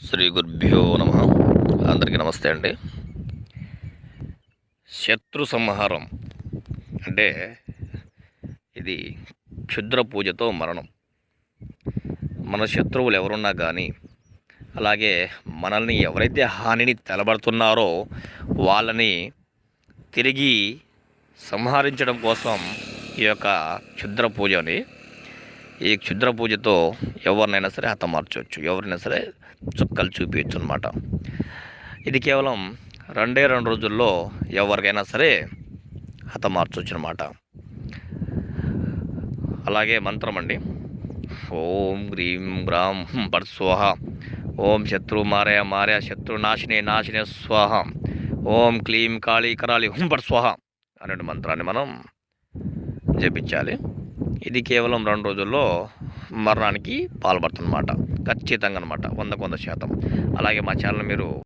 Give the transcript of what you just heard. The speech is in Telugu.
శ్రీ గురుభ్యో నమ. అందరికీ నమస్తే అండి. శత్రు సంహారం అంటే ఇది క్షుద్ర పూజతో మరణం. మన శత్రువులు ఎవరున్నా కానీ, అలాగే మనల్ని ఎవరైతే హానిని తలబడుతున్నారో వాళ్ళని తిరిగి సంహరించడం కోసం ఈ యొక్క క్షుద్ర పూజని, ఈ క్షుద్ర పూజతో ఎవరినైనా సరే హతమార్చవచ్చు, ఎవరైనా సరే చుక్కలు చూపించచ్చు అనమాట. ఇది కేవలం 2 రోజుల్లో ఎవరికైనా సరే హతమార్చవచ్చు అనమాట. అలాగే మంత్రం అండి, ఓం గ్రీం గ్రాం పట్ స్వాహ, ఓం శత్రు మారయ మారయ శత్రు నాశినే నాశినే స్వాహ, ఓం క్లీం కాళీ కరాళి పట్ స్వాహ అనే మంత్రాన్ని మనం జపించాలి. ఇది కేవలం 2 రోజుల్లో మరణానికి పాల్పడుతుందన్నమాట, ఖచ్చితంగా అనమాట, 100% అలాగే మా ఛానల్ మీరు